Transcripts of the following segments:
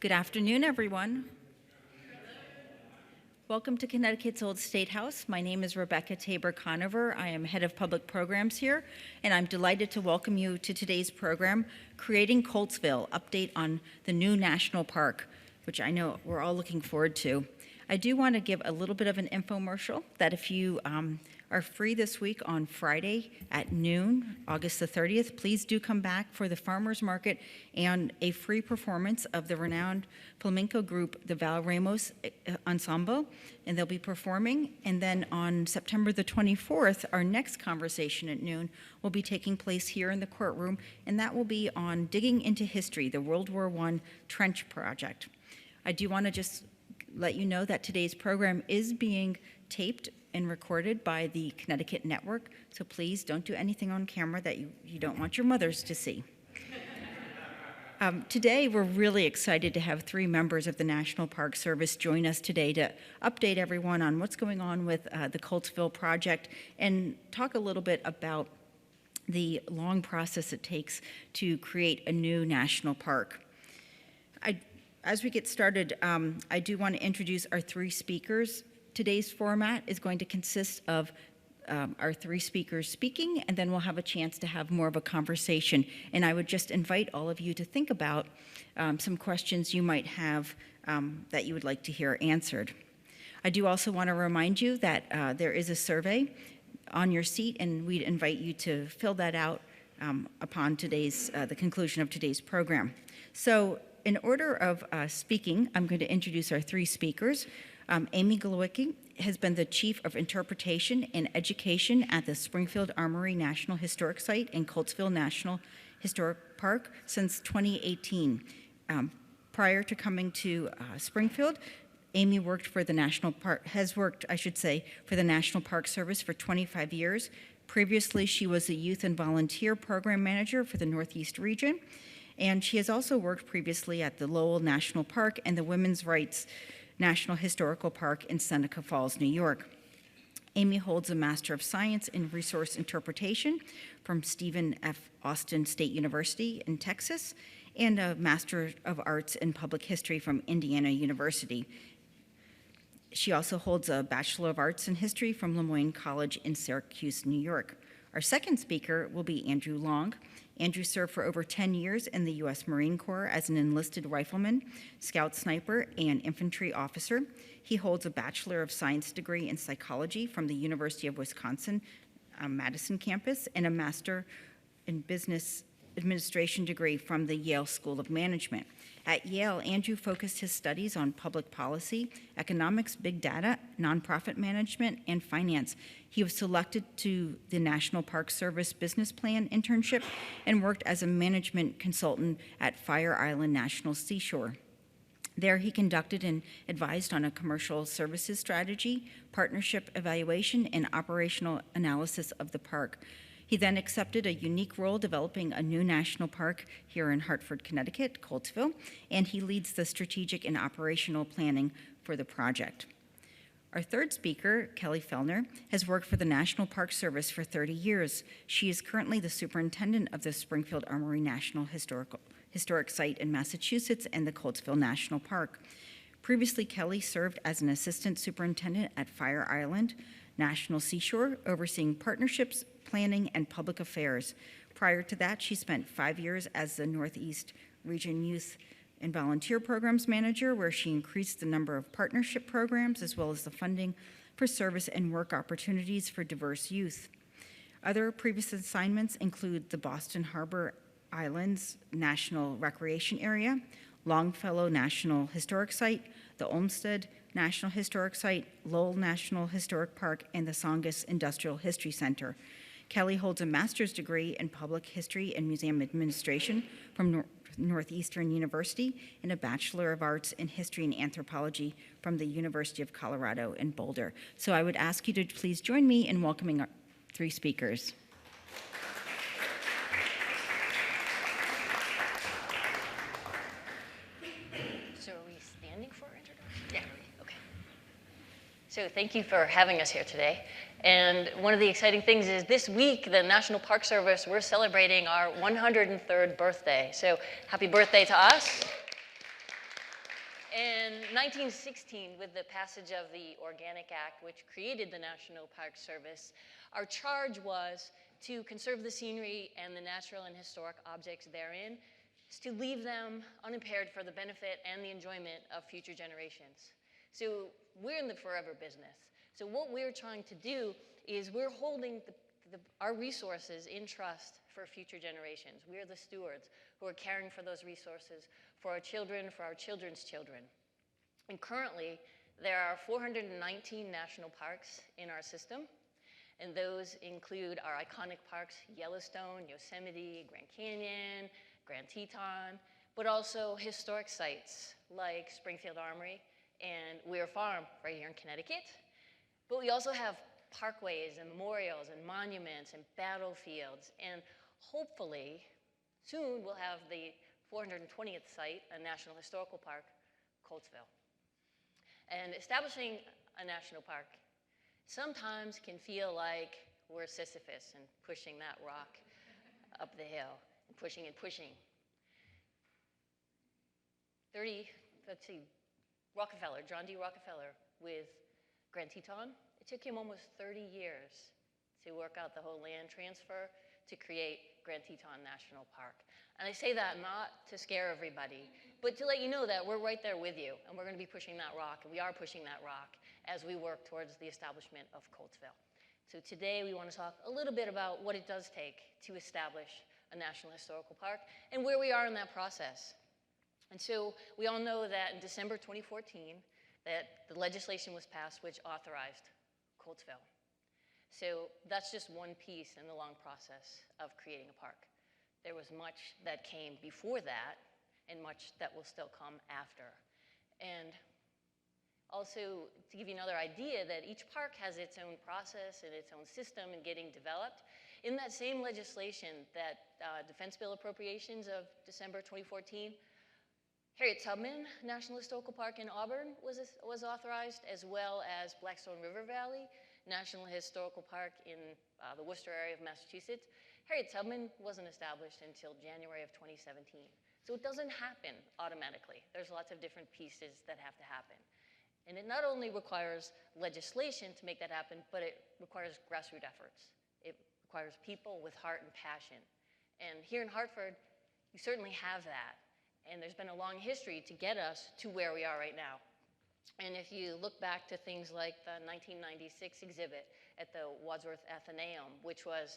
Good afternoon, everyone. Welcome to Connecticut's Old State House. My name is Rebecca Tabor-Conover. I am head of public programs here, and I'm delighted to welcome you to today's program, Creating Coltsville, update on the new national park, which I know we're all looking forward to. I do want to give a little bit of an infomercial that if you are free this week on Friday at noon, August the 30th, please do come back for the farmers market and a free performance of the renowned flamenco group, the Val Ramos Ensemble, and they'll be performing. And then on September the 24th, our next conversation at noon will be taking place here in the courtroom, and that will be on Digging into History, the World War I Trench Project. I do want to just let you know that today's program is being taped and recorded by the Connecticut Network, so please don't do anything on camera that you don't want your mothers to see. Today, we're really excited to have three members of the National Park Service join us today to update everyone on what's going on with the Coltsville project and talk a little bit about the long process it takes to create a new national park. As we get started, I do want to introduce our three speakers. Today's format is going to consist of our three speakers speaking, and then we'll have a chance to have more of a conversation. And I would just invite all of you to think about some questions you might have that you would like to hear answered. I do also want to remind you that there is a survey on your seat, and we'd invite you to fill that out upon the conclusion of today's program. So in order of speaking, I'm going to introduce our three speakers. Amy Glowacki has been the Chief of Interpretation and Education at the Springfield Armory National Historic Site and Coltsville National Historic Park since 2018. Prior to coming to Springfield, Amy has worked for the National Park Service for 25 years. Previously, she was the Youth and Volunteer Program Manager for the Northeast region, and she has also worked previously at the Lowell National Park and the Women's Rights National Historical Park in Seneca Falls, New York. Amy holds a Master of Science in Resource Interpretation from Stephen F. Austin State University in Texas and a Master of Arts in Public History from Indiana University. She also holds a Bachelor of Arts in History from Lemoyne College in Syracuse, New York. Our second speaker will be Andrew Long. Andrew served for over 10 years in the U.S. Marine Corps as an enlisted rifleman, scout sniper, and infantry officer. He holds a Bachelor of Science degree in psychology from the University of Wisconsin Madison campus and a Master in Business Administration degree from the Yale School of Management. At Yale, Andrew focused his studies on public policy, economics, big data, nonprofit management, and finance. He was selected to the National Park Service Business Plan internship and worked as a management consultant at Fire Island National Seashore. There, he conducted and advised on a commercial services strategy, partnership evaluation, and operational analysis of the park. He then accepted a unique role developing a new national park here in Hartford, Connecticut, Coltsville, and he leads the strategic and operational planning for the project. Our third speaker, Kelly Fellner, has worked for the National Park Service for 30 years. She is currently the superintendent of the Springfield Armory National Historic Site in Massachusetts and the Coltsville National Park. Previously, Kelly served as an assistant superintendent at Fire Island National Seashore, overseeing partnerships, planning, and public affairs. Prior to that, she spent 5 years as the Northeast Region Youth and Volunteer Programs Manager, where she increased the number of partnership programs as well as the funding for service and work opportunities for diverse youth. Other previous assignments include the Boston Harbor Islands National Recreation Area, Longfellow National Historic Site, the Olmsted National Historic Site, Lowell National Historic Park, and the Songus Industrial History Center. Kelly holds a master's degree in public history and museum administration from Northeastern University and a Bachelor of Arts in history and anthropology from the University of Colorado in Boulder. So I would ask you to please join me in welcoming our three speakers. So are we standing for introduction? Yeah. Okay. So thank you for having us here today. And one of the exciting things is this week, the National Park Service, we're celebrating our 103rd birthday. So happy birthday to us. In 1916, with the passage of the Organic Act, which created the National Park Service, our charge was to conserve the scenery and the natural and historic objects therein, to leave them unimpaired for the benefit and the enjoyment of future generations. So we're in the forever business. So what we're trying to do is we're holding our resources in trust for future generations. We are the stewards who are caring for those resources for our children, for our children's children. And currently, there are 419 national parks in our system, and those include our iconic parks, Yellowstone, Yosemite, Grand Canyon, Grand Teton, but also historic sites like Springfield Armory and Weir Farm right here in Connecticut. But we also have parkways and memorials and monuments and battlefields, and hopefully soon we'll have the 420th site, a National Historical Park, Coltsville. And establishing a national park sometimes can feel like we're Sisyphus and pushing that rock up the hill and pushing and pushing. Rockefeller, John D. Rockefeller with Grand Teton, it took him almost 30 years to work out the whole land transfer to create Grand Teton National Park. And I say that not to scare everybody, but to let you know that we're right there with you, and we're going to be pushing that rock, and we are pushing that rock as we work towards the establishment of Coltsville. So today we want to talk a little bit about what it does take to establish a National Historical Park and where we are in that process. And so we all know that in December 2014, that the legislation was passed which authorized Coltsville. So that's just one piece in the long process of creating a park. There was much that came before that and much that will still come after. And also, to give you another idea, that each park has its own process and its own system in getting developed. In that same legislation, that Defense Bill Appropriations of December 2014, Harriet Tubman National Historical Park in Auburn was authorized, as well as Blackstone River Valley National Historical Park in the Worcester area of Massachusetts. Harriet Tubman wasn't established until January of 2017. So it doesn't happen automatically. There's lots of different pieces that have to happen. And it not only requires legislation to make that happen, but it requires grassroots efforts. It requires people with heart and passion. And here in Hartford, you certainly have that. And there's been a long history to get us to where we are right now. And if you look back to things like the 1996 exhibit at the Wadsworth Athenaeum, which was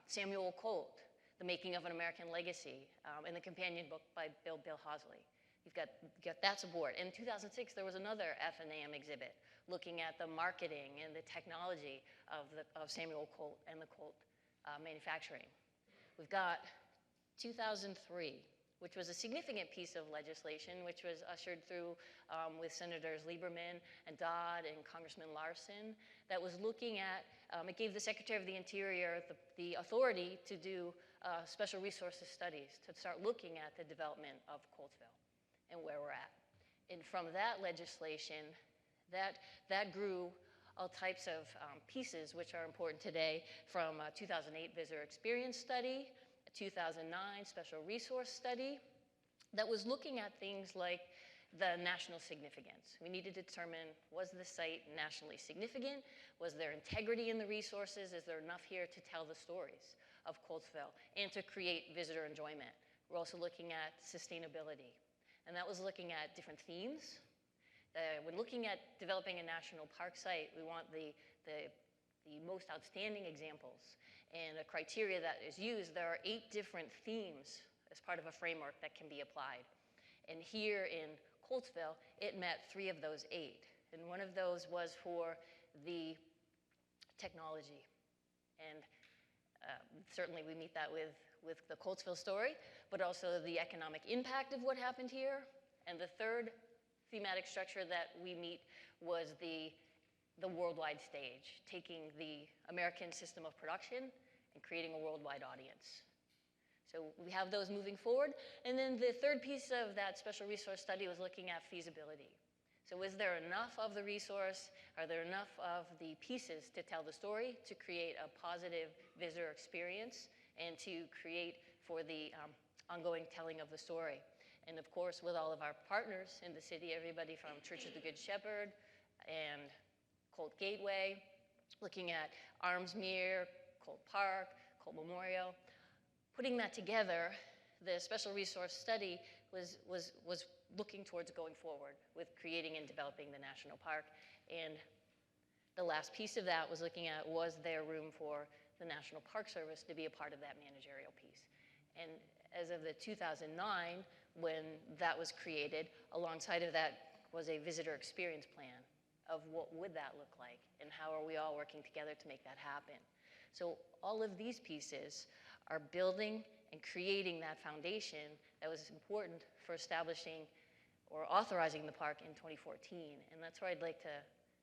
Samuel Colt, The Making of an American Legacy, and the companion book by Bill Hosley. You've got that support. In 2006, there was another Athenaeum exhibit looking at the marketing and the technology of Samuel Colt and the Colt manufacturing. We've got 2003, which was a significant piece of legislation, which was ushered through with Senators Lieberman and Dodd and Congressman Larson, that was looking at, it gave the Secretary of the Interior the authority to do special resources studies, to start looking at the development of Coltsville and where we're at. And from that legislation, that grew all types of pieces which are important today, from a 2008 visitor experience study, a 2009 special resource study that was looking at things like the national significance. We needed to determine, was the site nationally significant? Was there integrity in the resources? Is there enough here to tell the stories of Coltsville and to create visitor enjoyment? We're also looking at sustainability. And that was looking at different themes. When looking at developing a national park site, we want the most outstanding examples. And the criteria that is used, there are 8 different themes as part of a framework that can be applied. And here in Coltsville, it met 3 of those 8. And one of those was for the technology. And certainly we meet that with the Coltsville story, but also the economic impact of what happened here. And the third thematic structure that we meet was the worldwide stage, taking the American system of production and creating a worldwide audience. So we have those moving forward. And then the third piece of that special resource study was looking at feasibility. So is there enough of the resource? Are there enough of the pieces to tell the story, to create a positive visitor experience, and to create for the ongoing telling of the story? And of course, with all of our partners in the city, everybody from Church of the Good Shepherd and Colt Gateway, looking at Armsmere, Colt Park, Colt Memorial. Putting that together, the special resource study was looking towards going forward with creating and developing the national park. And the last piece of that was looking at, was there room for the National Park Service to be a part of that managerial piece? And as of the 2009, when that was created, alongside of that was a visitor experience plan of what would that look like and how are we all working together to make that happen. So all of these pieces are building and creating that foundation that was important for establishing or authorizing the park in 2014. And that's where I'd like to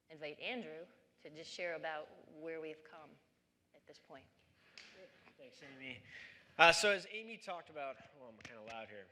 invite Andrew to just share about where we've come at this point. Thanks, Amy. So as Amy talked about, oh, I'm kind of loud here.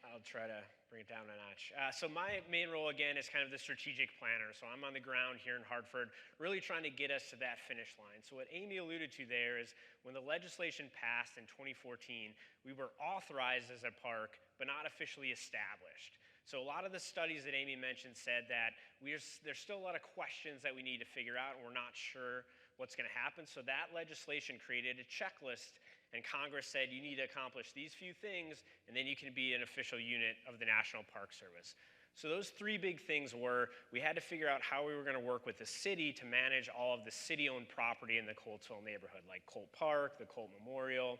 I'll try to bring it down a notch. So my main role, again, is kind of the strategic planner. So I'm on the ground here in Hartford, really trying to get us to that finish line. So what Amy alluded to there is when the legislation passed in 2014, we were authorized as a park, but not officially established. So a lot of the studies that Amy mentioned said that there's still a lot of questions that we need to figure out, and we're not sure what's going to happen. So that legislation created a checklist, and Congress said you need to accomplish these few things, and then you can be an official unit of the National Park Service. So those three big things were, we had to figure out how we were going to work with the city to manage all of the city-owned property in the Coltsville neighborhood, like Colt Park, the Colt Memorial.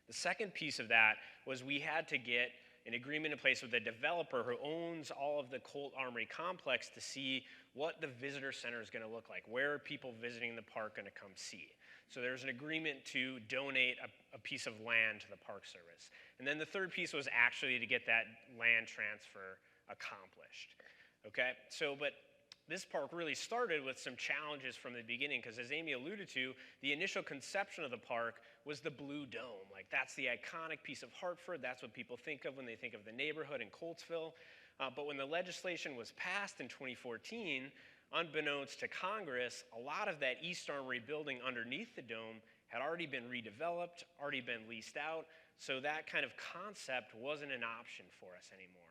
The second piece of that was we had to get an agreement in place with a developer who owns all of the Colt Armory complex to see what the visitor center is going to look like. Where are people visiting the park going to come see? So there's an agreement to donate a piece of land to the Park Service. And then the third piece was actually to get that land transfer accomplished. Okay, so but this park really started with some challenges from the beginning because, as Amy alluded to, the initial conception of the park was the Blue Dome. Like, that's the iconic piece of Hartford. That's what people think of when they think of the neighborhood in Coltsville. But when the legislation was passed in 2014, unbeknownst to Congress, a lot of that East Armory building underneath the dome had already been redeveloped, already been leased out. So that kind of concept wasn't an option for us anymore.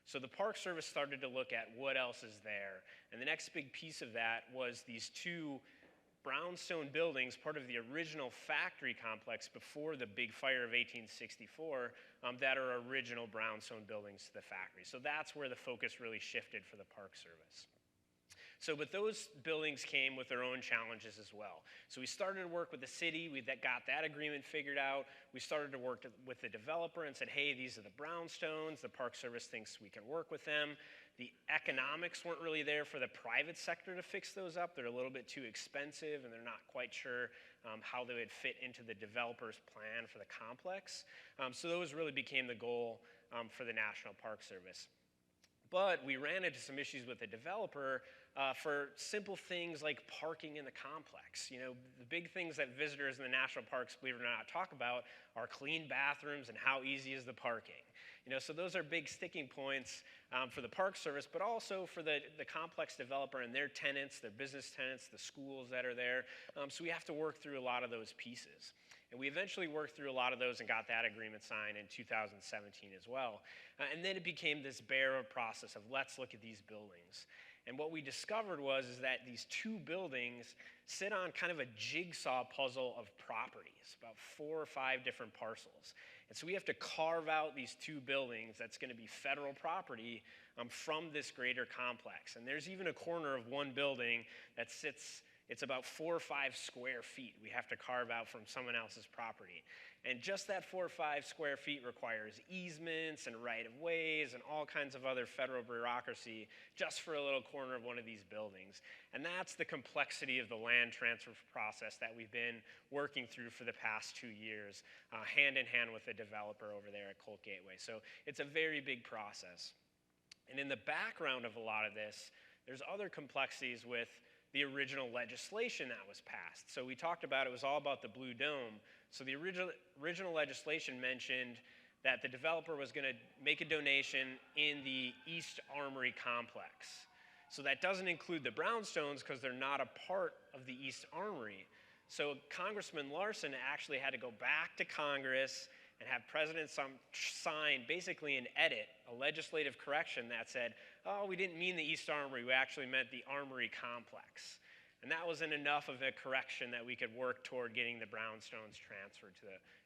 So the Park Service started to look at what else is there. And the next big piece of that was these two brownstone buildings, part of the original factory complex before the big fire of 1864, that are original brownstone buildings to the factory. So that's where the focus really shifted for the Park Service. So, but those buildings came with their own challenges as well. So we started to work with the city, we got that agreement figured out. We started to work with the developer and said, hey, these are the brownstones. The Park Service thinks we can work with them. The economics weren't really there for the private sector to fix those up. They're a little bit too expensive, and they're not quite sure how they would fit into the developer's plan for the complex. So those really became the goal for the National Park Service. But we ran into some issues with the developer for simple things like parking in the complex. You know, the big things that visitors in the national parks, believe it or not, talk about are clean bathrooms and how easy is the parking. You know, so those are big sticking points for the Park Service, but also for the complex developer and their tenants, their business tenants, the schools that are there. So we have to work through a lot of those pieces. And we eventually worked through a lot of those and got that agreement signed in 2017 as well. And then it became this bare process of let's look at these buildings. And what we discovered is that these two buildings sit on kind of a jigsaw puzzle of properties, about 4 or 5 different parcels. And so we have to carve out these two buildings that's going to be federal property from this greater complex. And there's even a corner of one building that sits, it's about 4 or 5 square feet we have to carve out from someone else's property. And just that 4 or 5 square feet requires easements and right-of-ways and all kinds of other federal bureaucracy just for a little corner of one of these buildings. And that's the complexity of the land transfer process that we've been working through for the past 2 years, hand in hand with the developer over there at Colt Gateway. So it's a very big process. And in the background of a lot of this, there's other complexities with the original legislation that was passed. So we talked about it was all about the Blue Dome. So the original legislation mentioned that the developer was going to make a donation in the East Armory complex. So that doesn't include the brownstones because they're not a part of the East Armory. So Congressman Larson actually had to go back to Congress and have presidents sign basically an edit, a legislative correction that said, oh, we didn't mean the East Armory, we actually meant the Armory Complex. And that wasn't enough of a correction that we could work toward getting the brownstones transferred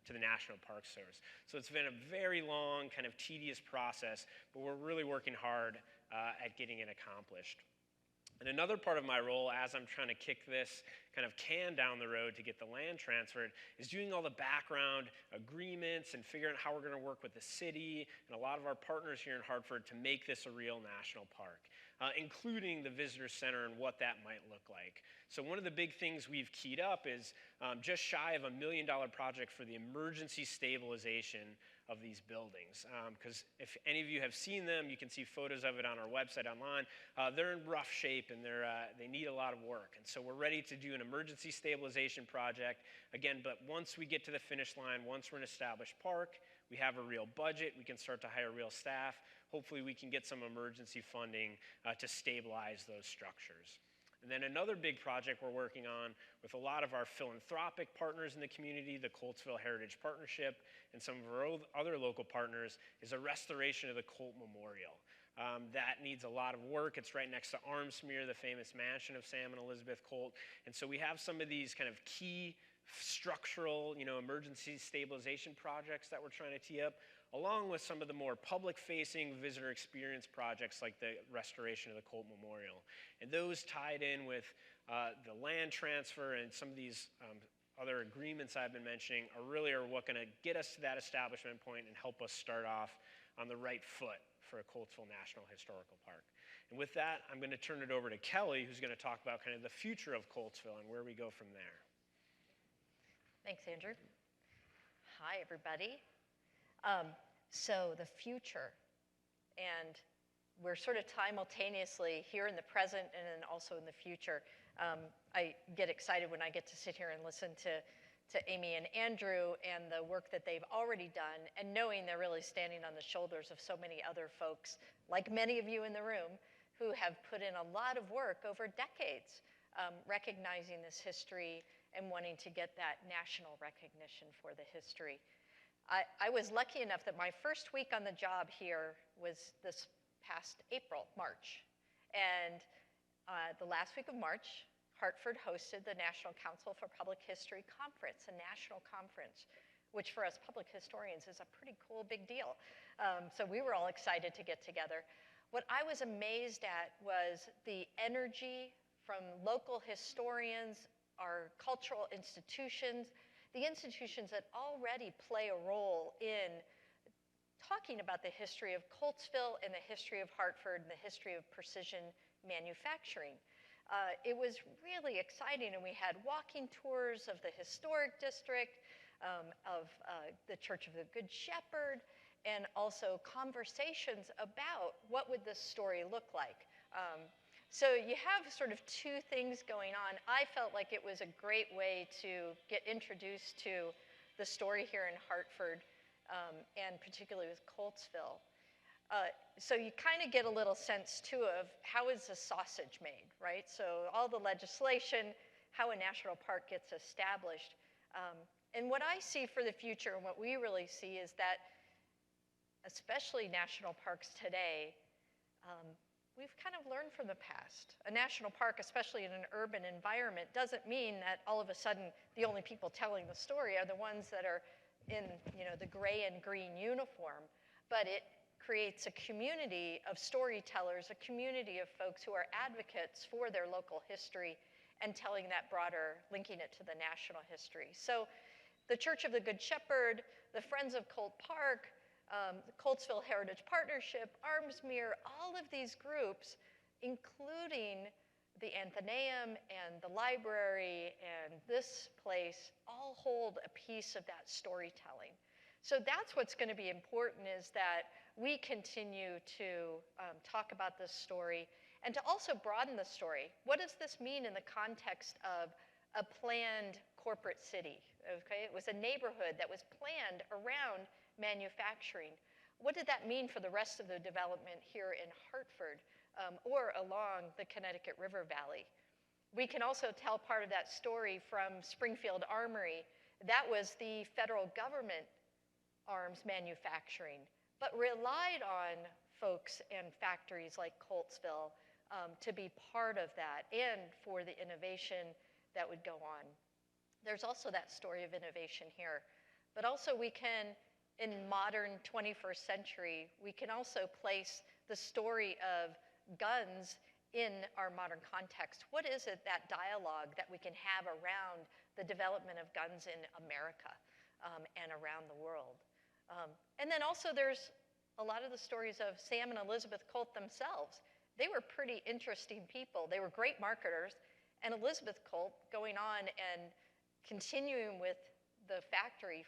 to the National Park Service. So it's been a very long, kind of tedious process, but we're really working hard at getting it accomplished. And another part of my role, as I'm trying to kick this kind of can down the road to get the land transferred, is doing all the background agreements and figuring out how we're going to work with the city and a lot of our partners here in Hartford to make this a real national park, including the visitor center and what that might look like. So one of the big things we've keyed up is just shy of $1 million project for the emergency stabilization of these buildings. Because if any of you have seen them, you can see photos of it on our website online. They're in rough shape and they need a lot of work. And so we're ready to do an emergency stabilization project. Again, but once we get to the finish line, once we're an established park, we have a real budget, we can start to hire real staff. Hopefully we can get some emergency funding to stabilize those structures. And then another big project we're working on with a lot of our philanthropic partners in the community, the Coltsville Heritage Partnership, and some of our other local partners, is a restoration of the Colt Memorial. That needs a lot of work. It's right next to Armsmere, the famous mansion of Sam and Elizabeth Colt. And so we have some of these kind of key structural, emergency stabilization projects that we're trying to tee up, along with some of the more public-facing visitor experience projects like the restoration of the Colt Memorial. And those tied in with the land transfer and some of these other agreements I've been mentioning are what going to get us to that establishment point and help us start off on the right foot for a Coltsville National Historical Park. And with that, I'm going to turn it over to Kelly, who's going to talk about kind of the future of Coltsville and where we go from there. Thanks, Andrew. Hi, everybody. So the future, and we're sort of simultaneously here in the present and then also in the future. I get excited when I get to sit here and listen to Amy and Andrew and the work that they've already done, and knowing they're really standing on the shoulders of so many other folks, like many of you in the room, who have put in a lot of work over decades, recognizing this history and wanting to get that national recognition for the history. I was lucky enough that my first week on the job here was this past March. And the last week of March, Hartford hosted the National Council for Public History Conference, a national conference, which for us public historians is a pretty cool big deal. So we were all excited to get together. What I was amazed at was the energy from local historians, our cultural institutions, the institutions that already play a role in talking about the history of Coltsville and the history of Hartford and the history of precision manufacturing. It was really exciting, and we had walking tours of the historic district, of the Church of the Good Shepherd, and also conversations about what would this story look like. So you have sort of two things going on. I felt like it was a great way to get introduced to the story here in Hartford, and particularly with Coltsville. So you kind of get a little sense, too, of how is the sausage made, right? So all the legislation, how a national park gets established. And what I see for the future and what we really see is that, especially national parks today, we've kind of learned from the past. A national park, especially in an urban environment, doesn't mean that all of a sudden the only people telling the story are the ones that are in the gray and green uniform, but it creates a community of storytellers, a community of folks who are advocates for their local history and telling that broader, linking it to the national history. So the Church of the Good Shepherd, the Friends of Colt Park, the Coltsville Heritage Partnership, Armsmere, all of these groups, including the Athenaeum and the library and this place, all hold a piece of that storytelling. So that's what's going to be important, is that we continue to talk about this story and to also broaden the story. What does this mean in the context of a planned corporate city? Okay, it was a neighborhood that was planned around manufacturing. What did that mean for the rest of the development here in Hartford or along the Connecticut River Valley? We can also tell part of that story from Springfield Armory. That was the federal government arms manufacturing, but relied on folks and factories like Coltsville to be part of that and for the innovation that would go on. There's also that story of innovation here. But also we can, in modern 21st century, we can also place the story of guns in our modern context. What is it, that dialogue that we can have around the development of guns in America and around the world? And then also there's a lot of the stories of Sam and Elizabeth Colt themselves. They were pretty interesting people. They were great marketers. And Elizabeth Colt going on and continuing with the factory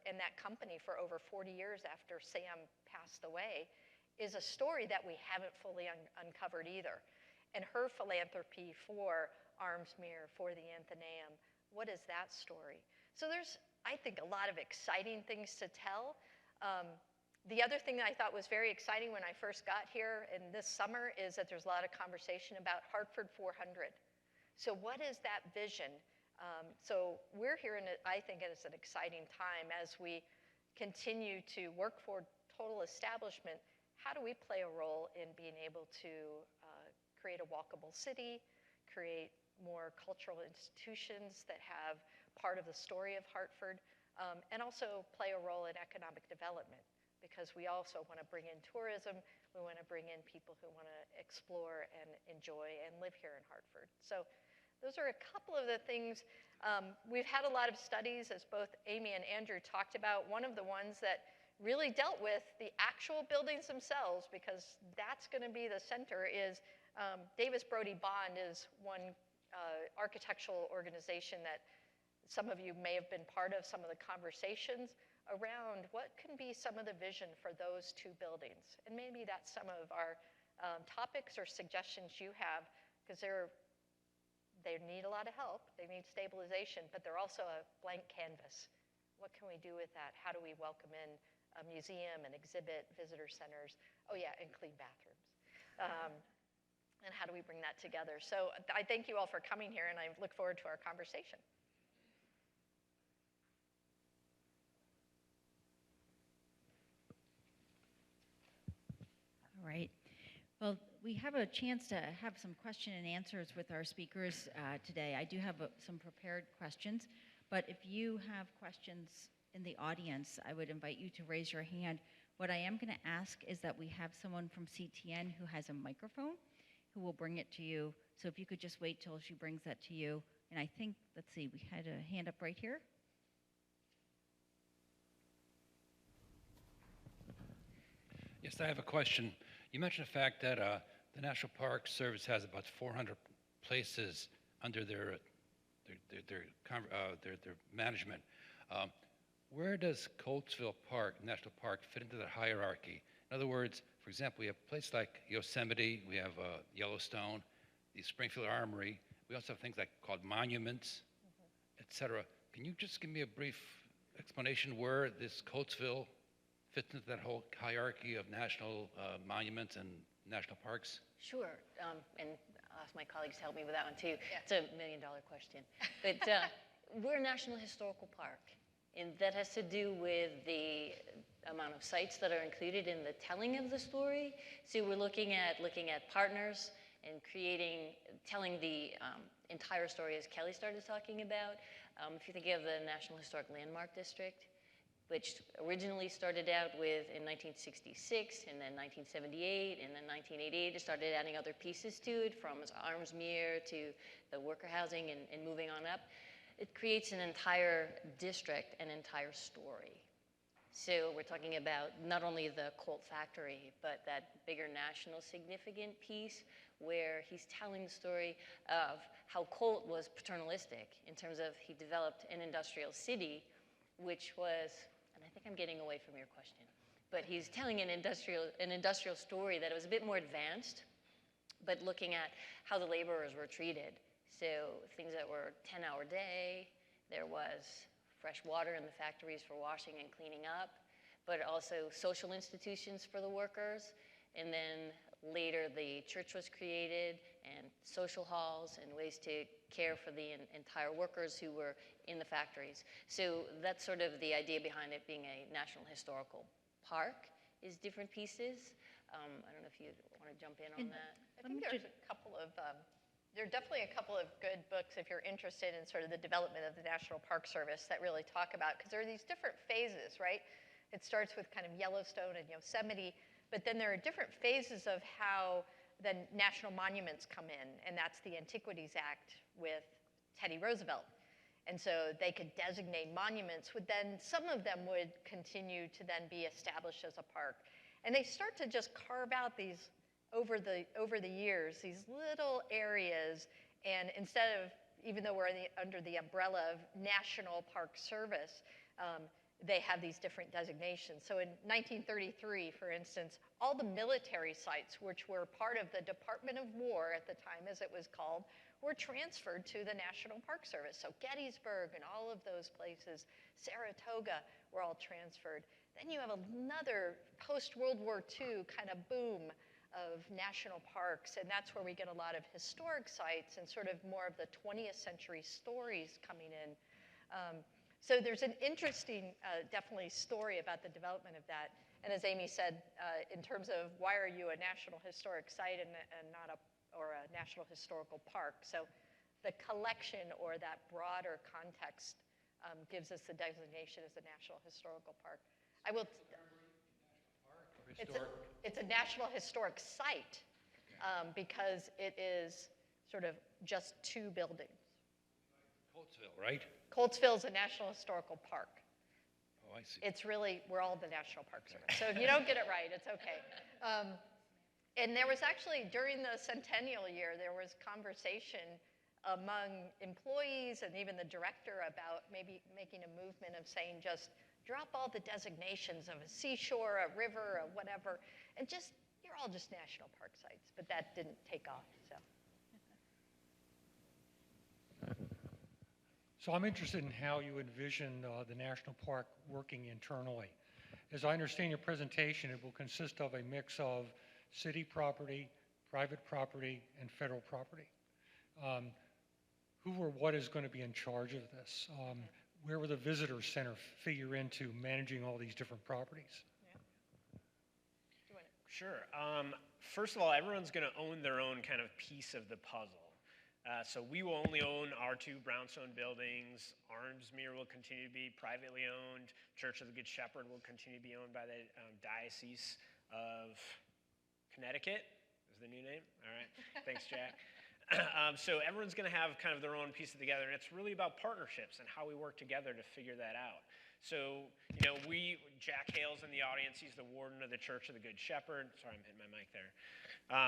and that company for over 40 years after Sam passed away is a story that we haven't fully uncovered either. And her philanthropy for Armsmere, for the Athenaeum, what is that story? So there's, I think, a lot of exciting things to tell. The other thing that I thought was very exciting when I first got here and this summer is that there's a lot of conversation about Hartford 400. So what is that vision? So we're here, I think it's an exciting time as we continue to work for total establishment. How do we play a role in being able to create a walkable city, create more cultural institutions that have part of the story of Hartford, and also play a role in economic development, because we also want to bring in tourism. We want to bring in people who want to explore and enjoy and live here in Hartford. So those are a couple of the things. We've had a lot of studies, as both Amy and Andrew talked about. One of the ones that really dealt with the actual buildings themselves, because that's going to be the center, is Davis Brody Bond is one architectural organization that some of you may have been part of some of the conversations around what can be some of the vision for those two buildings. And maybe that's some of our topics or suggestions you have, because they need a lot of help, they need stabilization, but they're also a blank canvas. What can we do with that? How do we welcome in a museum, an exhibit, visitor centers? Oh yeah, and clean bathrooms. And how do we bring that together? So I thank you all for coming here, and I look forward to our conversation. All right. Well, we have a chance to have some question and answers with our speakers today. I do have some prepared questions, but if you have questions in the audience, I would invite you to raise your hand. What I am going to ask is that we have someone from CTN who has a microphone who will bring it to you. So if you could just wait till she brings that to you. And I think, let's see, we had a hand up right here. Yes, I have a question. You mentioned the fact that the National Park Service has about 400 places under their management. Where does Coltsville Park, National Park, fit into that hierarchy? In other words, for example, we have a place like Yosemite, we have Yellowstone, the Springfield Armory. We also have things like called monuments, et cetera. Can you just give me a brief explanation where this Coltsville fits into that whole hierarchy of national monuments and national parks? Sure, and I'll ask my colleagues to help me with that one too. Yeah. It's a $1 million question. But we're a National Historical Park, and that has to do with the amount of sites that are included in the telling of the story. So we're looking at partners and telling the entire story, as Kelly started talking about. If you think of the National Historic Landmark District, which originally started out in 1966, and then 1978, and then 1988, it started adding other pieces to it, from Armsmere to the worker housing and moving on up. It creates an entire district, an entire story. So we're talking about not only the Colt factory, but that bigger national significant piece where he's telling the story of how Colt was paternalistic in terms of he developed an industrial city, which was, and I think I'm getting away from your question, but he's telling an industrial story that was a bit more advanced, but looking at how the laborers were treated. So things that were 10-hour day, there was fresh water in the factories for washing and cleaning up, but also social institutions for the workers. And then later the church was created, and social halls and ways to care for the entire workers who were in the factories. So that's sort of the idea behind it being a National Historical Park, is different pieces. I don't know if you want to jump in on that. I think there's a couple of, there are definitely a couple of good books if you're interested in sort of the development of the National Park Service that really talk about, because there are these different phases, right? It starts with kind of Yellowstone and Yosemite, but then there are different phases of how the national monuments come in, and that's the Antiquities Act with Teddy Roosevelt. And so they could designate monuments, then some of them would continue to then be established as a park. And they start to just carve out these, over the years, these little areas, and instead of, even though we're under the umbrella of National Park Service, they have these different designations. So in 1933, for instance, all the military sites, which were part of the Department of War at the time, as it was called, were transferred to the National Park Service. So Gettysburg and all of those places, Saratoga, were all transferred. Then you have another post-World War II kind of boom of national parks, and that's where we get a lot of historic sites and sort of more of the 20th century stories coming in. So there's an interesting, definitely, story about the development of that. And as Amy said, in terms of why are you a National Historic Site and not a National Historical Park? So the collection or that broader context gives us the designation as a National Historical Park. I will. It's a National Historic Site because it is sort of just 2 buildings. Coltsville, right? Coltsville is a National Historical Park. Oh, I see. It's really, we're all the National Park Service. So if you don't get it right, it's okay. And there was actually, during the centennial year, there was conversation among employees and even the director about maybe making a movement of saying just drop all the designations of a seashore, a river, a whatever, and just, you're all just national park sites. But that didn't take off, so. So I'm interested in how you envision the national park working internally. As I understand your presentation, it will consist of a mix of city property, private property, and federal property. Who or what is going to be in charge of this? Where will the visitor center figure into managing all these different properties? Sure. First of all, everyone's going to own their own kind of piece of the puzzle. So we will only own our 2 brownstone buildings. Armsmere will continue to be privately owned. Church of the Good Shepherd will continue to be owned by the Diocese of Connecticut. Is the new name? All right. Thanks, Jack. So everyone's going to have kind of their own piece together, and it's really about partnerships and how we work together to figure that out. So, you know, Jack Hale's in the audience. He's the warden of the Church of the Good Shepherd. Sorry, I'm hitting my mic there.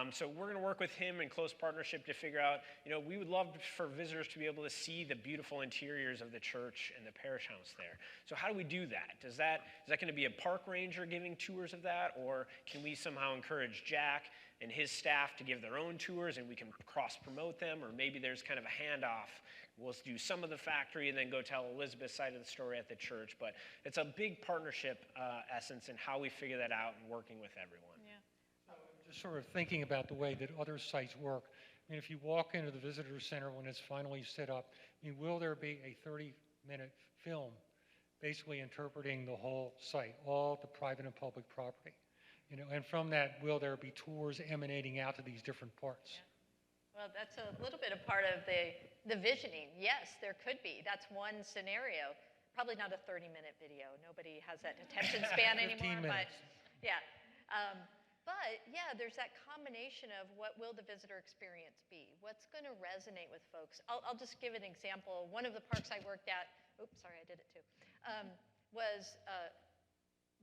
So we're going to work with him in close partnership to figure out, you know, we would love for visitors to be able to see the beautiful interiors of the church and the parish house there. So how do we do that? Is that going to be a park ranger giving tours of that, or can we somehow encourage Jack and his staff to give their own tours and we can cross-promote them, or maybe there's kind of a handoff. We'll do some of the factory and then go tell Elizabeth's side of the story at the church. But it's a big partnership essence in how we figure that out and working with everyone. So just sort of thinking about the way that other sites work. I mean, if you walk into the visitor center when it's finally set up, I mean, will there be a 30-minute film basically interpreting the whole site, all the private and public property? You know, and from that, will there be tours emanating out to these different parts? Yeah. Well, that's a little bit of part of the visioning. Yes, there could be. That's one scenario. Probably not a 30-minute video. Nobody has that attention span anymore. 15 minutes. But yeah. But yeah, there's that combination of what will the visitor experience be? What's going to resonate with folks? I'll just give an example. One of the parks I worked at, oops, sorry, I did it too, was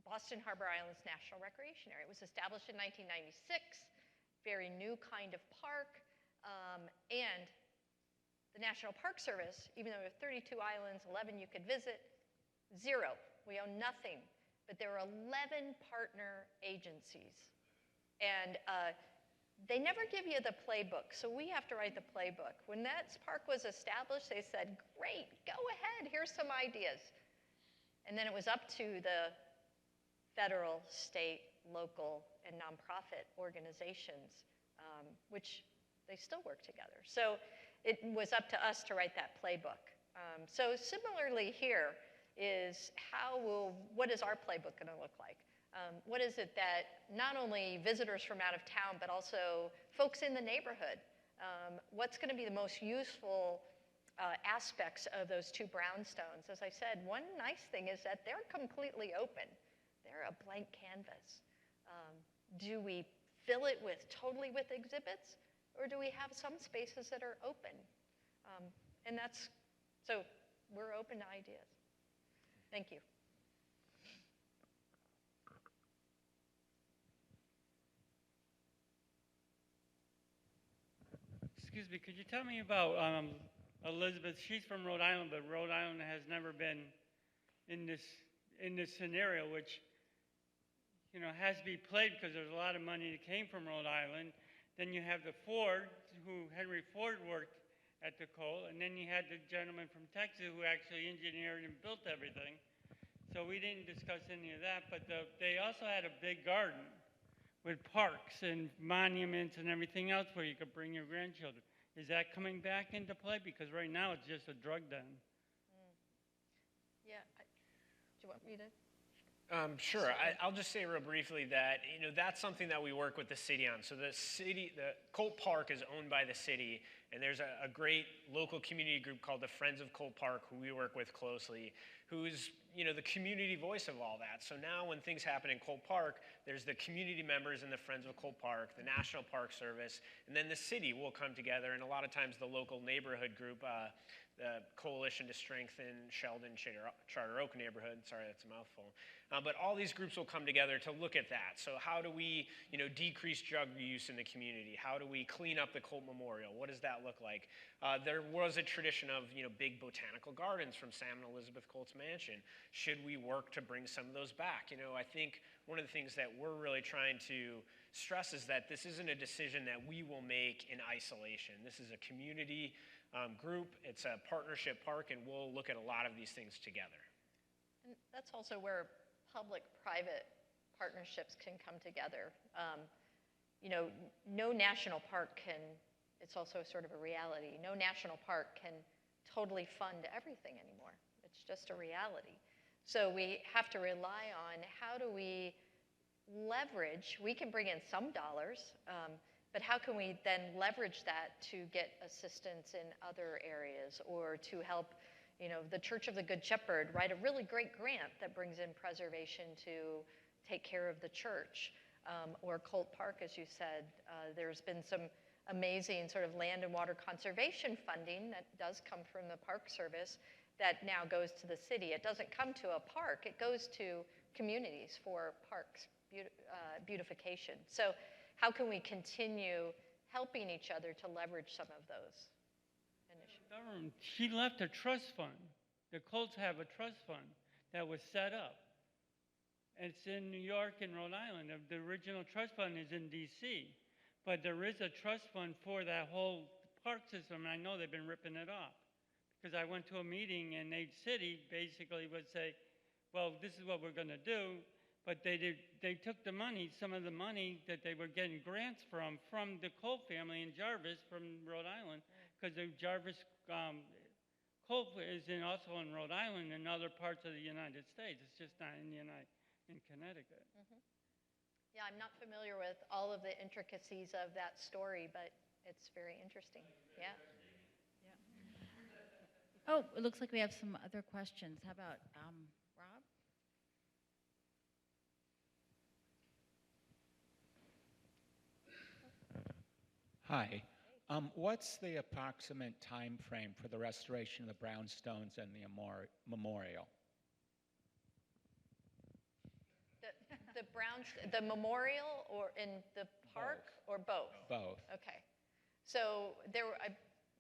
Boston Harbor Islands National Recreation Area. It was established in 1996, very new kind of park. And the National Park Service, even though we have 32 islands, 11 you could visit, 0. We own nothing. But there are 11 partner agencies. And they never give you the playbook, so we have to write the playbook. When that park was established, they said, great, go ahead, here's some ideas. And then it was up to the federal, state, local, and nonprofit organizations, which they still work together. So it was up to us to write that playbook. So similarly here is what is our playbook going to look like? What is it that not only visitors from out of town, but also folks in the neighborhood, what's going to be the most useful aspects of those two brownstones? As I said, one nice thing is that they're completely open. They're a blank canvas. Do we fill it totally with exhibits, or do we have some spaces that are open? So we're open to ideas. Thank you. Excuse me, could you tell me about Elizabeth? She's from Rhode Island, but Rhode Island has never been in this scenario, which has to be played because there's a lot of money that came from Rhode Island. Then you have the Ford, Henry Ford worked at the Colt, and then you had the gentleman from Texas who actually engineered and built everything. So we didn't discuss any of that, but they also had a big garden with parks and monuments and everything else where you could bring your grandchildren. Is that coming back into play? Because right now it's just a drug den. Yeah. Do you want me to? Sure. I'll just say real briefly that that's something that we work with the city on. So the Colt Park is owned by the city, and there's a great local community group called the Friends of Colt Park, who we work with closely, who's the community voice of all that. So now when things happen in Colt Park, there's the community members and the Friends of Colt Park, the National Park Service, and then the city will come together, and a lot of times the local neighborhood group, the Coalition to Strengthen Sheldon Charter Oak Neighborhood. Sorry, that's a mouthful. But all these groups will come together to look at that. So how do we, decrease drug use in the community? How do we clean up the Colt Memorial? What does that look like? There was a tradition of, big botanical gardens from Sam and Elizabeth Colt's mansion. Should we work to bring some of those back? I think one of the things that we're really trying to stress is that this isn't a decision that we will make in isolation. This is a community group. It's a partnership park, and we'll look at a lot of these things together. And that's also where public-private partnerships can come together. No national park it's also sort of a reality, no national park can totally fund everything anymore. It's just a reality. So we have to rely on how do we leverage, we can bring in some dollars, but how can we then leverage that to get assistance in other areas, or to help the Church of the Good Shepherd write a really great grant that brings in preservation to take care of the church. Or Colt Park, as you said, there's been some amazing sort of land and water conservation funding that does come from the Park Service that now goes to the city. It doesn't come to a park, it goes to communities for parks, beautification. So how can we continue helping each other to leverage some of those initiatives? Government, she left a trust fund. The Colts have a trust fund that was set up. It's in New York and Rhode Island. The original trust fund is in DC, but there is a trust fund for that whole park system, and I know they've been ripping it off. Because I went to a meeting, and the city basically would say, well, this is what we're going to do, but they took the money, some of the money that they were getting grants from the Colt family in Jarvis from Rhode Island, because the Jarvis Colt is also in Rhode Island and other parts of the United States. It's just not in Connecticut. Mm-hmm. Yeah, I'm not familiar with all of the intricacies of that story, but it's very interesting. Yeah. Oh, it looks like we have some other questions. How about Rob? Hi. What's the approximate time frame for the restoration of the brownstones and the memorial? The memorial, or in the park, or both? Both. Okay. So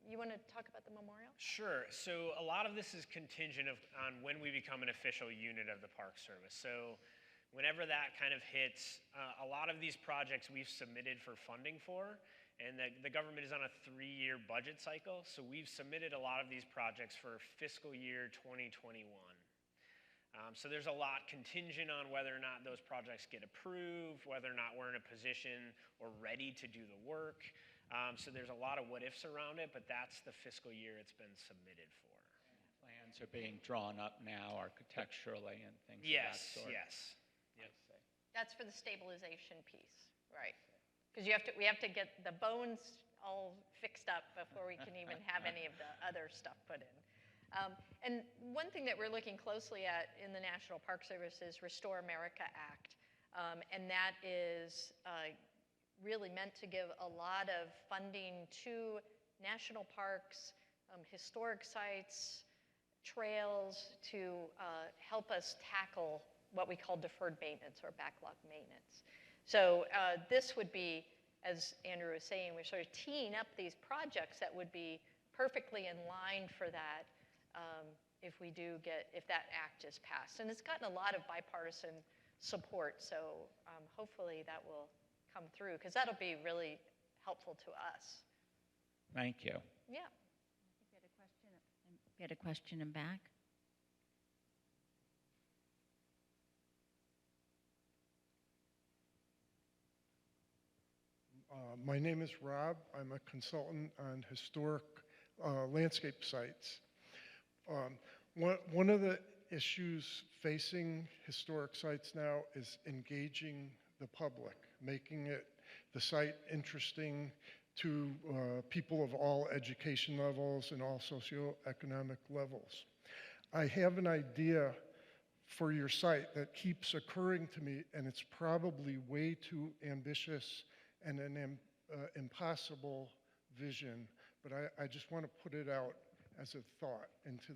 you want to talk about the memorial? Sure. So a lot of this is contingent on when we become an official unit of the Park Service. So whenever that kind of hits, a lot of these projects we've submitted for funding for, and the government is on a 3-year budget cycle. So we've submitted a lot of these projects for fiscal year 2021. So there's a lot contingent on whether or not those projects get approved, whether or not we're in a position or ready to do the work. So there's a lot of what ifs around it, but that's the fiscal year it's been submitted for. Plans are being drawn up now architecturally and things Yes, of that sort. yes. Yep. That's for the stabilization piece, right? Because we have to get the bones all fixed up before we can even have any of the other stuff put in. And one thing that we're looking closely at in the National Park Service is Restore America Act. And that is really meant to give a lot of funding to national parks, historic sites, trails to help us tackle what we call deferred maintenance or backlog maintenance. So this would be, as Andrew was saying, we're sort of teeing up these projects that would be perfectly in line for that if that act is passed. And it's gotten a lot of bipartisan support, so hopefully that will come through, because that'll be really helpful to us. Thank you. Yeah. We had a question in back. My name is Rob. I'm a consultant on historic landscape sites. One of the issues facing historic sites now is engaging the public, making the site interesting to people of all education levels and all socioeconomic levels. I have an idea for your site that keeps occurring to me, and it's probably way too ambitious and an impossible vision, but I just want to put it out as a thought into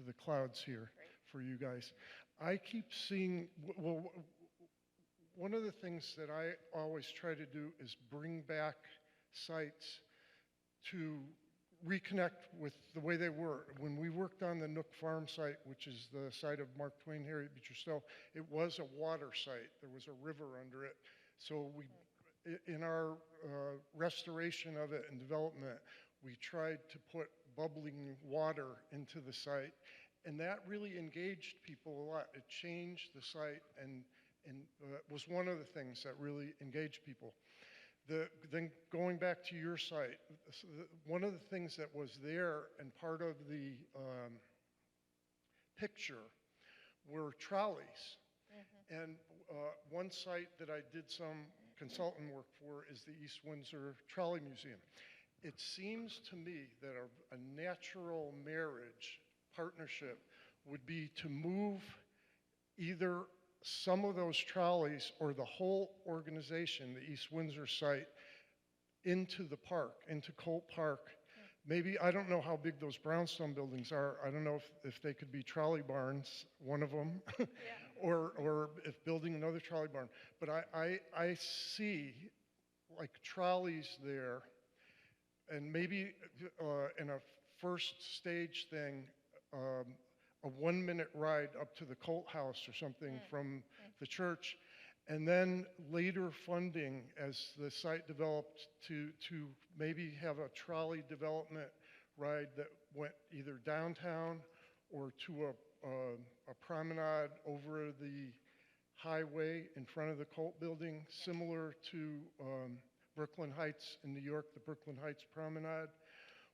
the clouds here. Great. For you guys. I keep seeing, well, one of the things that I always try to do is bring back sites to reconnect with the way they were. When we worked on the Nook Farm site, which is the site of Mark Twain, Harriet Beecher Stowe, it was a water site. There was a river under it. So in our restoration of it and development, we tried to put bubbling water into the site, and that really engaged people a lot. It changed the site and was one of the things that really engaged people. Then going back to your site, one of the things that was there and part of the picture were trolleys. Mm-hmm. And one site that I did some consultant work for is the East Windsor Trolley Museum. It seems to me that a natural marriage partnership would be to move either some of those trolleys or the whole organization, the East Windsor site, into the park, into Colt Park. Maybe, I don't know how big those brownstone buildings are. I don't know if they could be trolley barns, one of them, yeah. or if building another trolley barn. But I see like trolleys there, and maybe in a first stage thing, a 1-minute ride up to the Colt House or something from the church, and then later funding as the site developed to maybe have a trolley development ride that went either downtown or to a promenade over the highway in front of the Colt building, similar to Brooklyn Heights in New York, the Brooklyn Heights Promenade,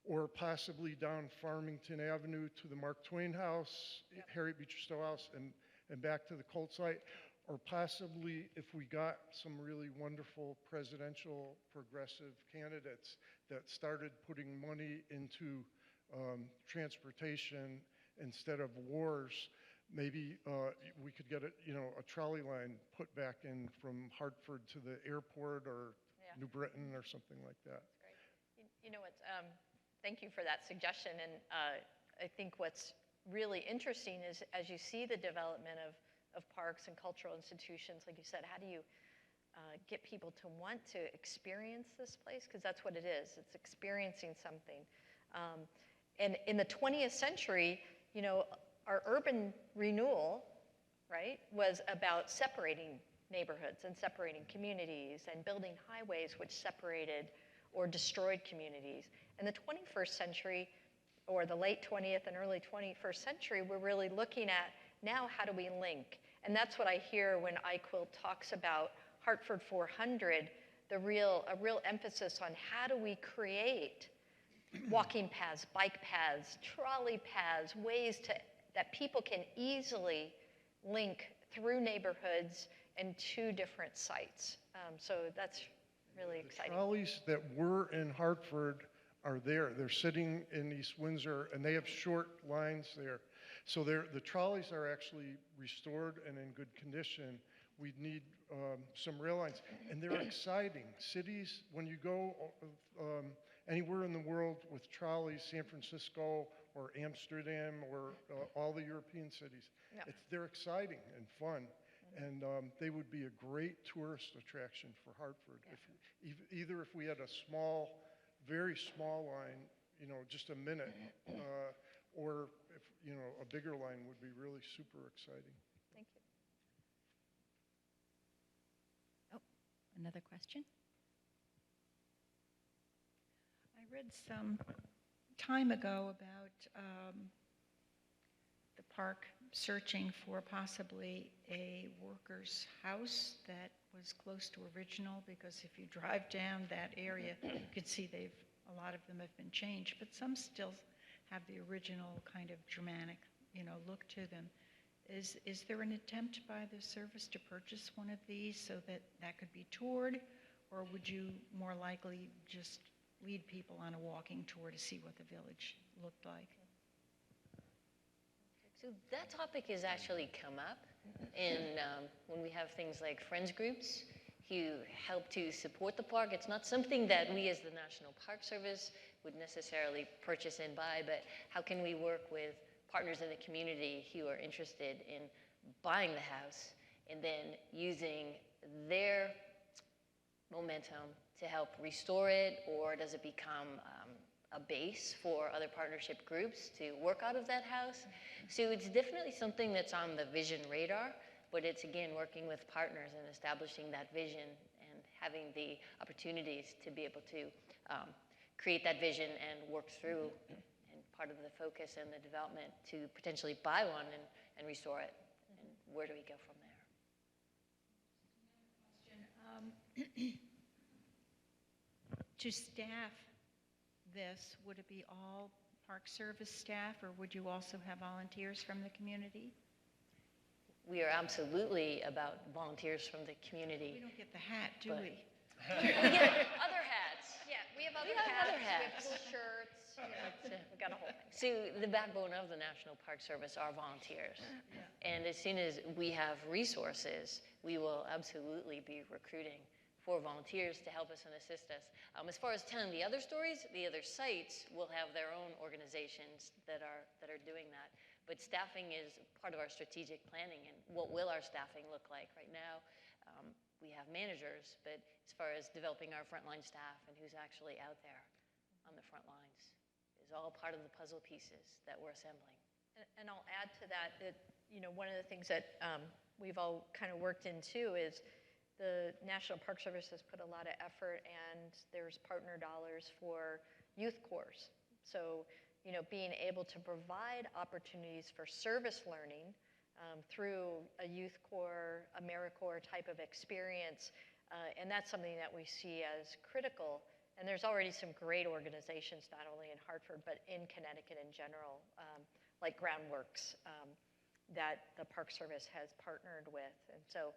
or possibly down Farmington Avenue to the Mark Twain House, yep. Harriet Beecher Stowe House, and back to the Colt site, or possibly if we got some really wonderful presidential progressive candidates that started putting money into transportation instead of wars, maybe we could get a trolley line put back in from Hartford to the airport or New Britain or something like that. That's great. You know what's, thank you for that suggestion. And I think what's really interesting is as you see the development of parks and cultural institutions, like you said, how do you get people to want to experience this place? Because that's what it is. It's experiencing something. And in the 20th century, our urban renewal, right, was about separating neighborhoods and separating communities and building highways which separated or destroyed communities. In the 21st century, or the late 20th and early 21st century, we're really looking at now how do we link? And that's what I hear when IQUIL talks about Hartford 400, a real emphasis on how do we create walking paths, bike paths, trolley paths, ways that people can easily link through neighborhoods and to different sites. So that's really exciting. The trolleys that were in Hartford are there. They're sitting in East Windsor, and they have short lines there. So the trolleys are actually restored and in good condition. We need some rail lines, and they're exciting. Cities, when you go anywhere in the world with trolleys, San Francisco or Amsterdam or all the European cities, Yeah. they're exciting and fun. And they would be a great tourist attraction for Hartford. Either if we had a small, very small line, you know, just a minute, or if, you know, a bigger line would be really super exciting. Thank you. Oh, another question? I read some time ago about the park searching for possibly a worker's house that was close to original, because if you drive down that area, you can see a lot of them have been changed, but some still have the original kind of Germanic, you know, look to them. Is there an attempt by the service to purchase one of these so that that could be toured, or would you more likely just lead people on a walking tour to see what the village looked like? So that topic has actually come up in when we have things like friends groups who help to support the park. It's not something that we as the National Park Service would necessarily purchase and buy, but how can we work with partners in the community who are interested in buying the house and then using their momentum to help restore it, or does it become a base for other partnership groups to work out of that house? So it's definitely something that's on the vision radar, but it's again working with partners and establishing that vision and having the opportunities to be able to create that vision and work through, and part of the focus and the development to potentially buy one and restore it. And where do we go from there? To staff this, would it be all Park Service staff, or would you also have volunteers from the community? We are absolutely about volunteers from the We community. don't get the hat, do But- we? We get other hats. Yeah, we have other We have hats, other we have hats. cool shirts, you know, we got a whole thing. So the backbone of the National Park Service are volunteers. And as soon as we have resources, we will absolutely be recruiting for volunteers to help us and assist us. As far as telling the other stories, the other sites will have their own organizations that are doing that. But staffing is part of our strategic planning. And what will our staffing look like? Right now, we have managers, but as far as developing our frontline staff and who's actually out there on the front lines is all part of the puzzle pieces that we're assembling. And I'll add to that, you know, one of the things that we've all kind of worked into is the National Park Service has put a lot of effort, and there's partner dollars for youth corps. So, you know, being able to provide opportunities for service learning through a youth corps, AmeriCorps type of experience, and that's something that we see as critical. And there's already some great organizations, not only in Hartford, but in Connecticut in general, like Groundworks, that the Park Service has partnered with. And so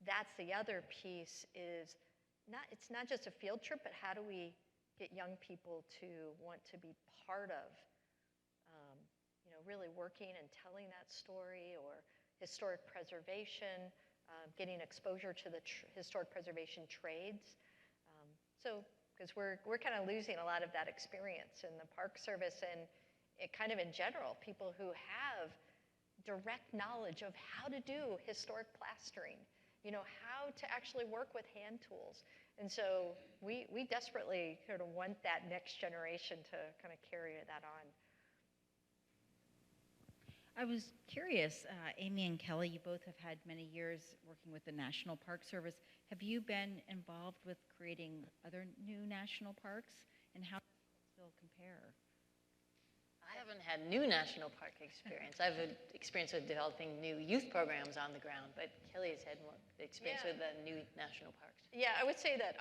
that's the other piece is it's not just a field trip, but how do we get young people to want to be part of, you know, really working and telling that story, or historic preservation, getting exposure to the historic preservation trades. So, because we're kind of losing a lot of that experience in the Park Service and it kind of in general, people who have direct knowledge of how to do historic plastering, you know, how to actually work with hand tools. And so we desperately kind of want that next generation to kind of carry that on. I was curious, Amy and Kelly, you both have had many years working with the National Park Service. Have you been involved with creating other new national parks, and how does Coltsville compare? I haven't had new national park experience. I've had experience with developing new youth programs on the ground, but Kelly's had more experience with the new national parks. Yeah, I would say that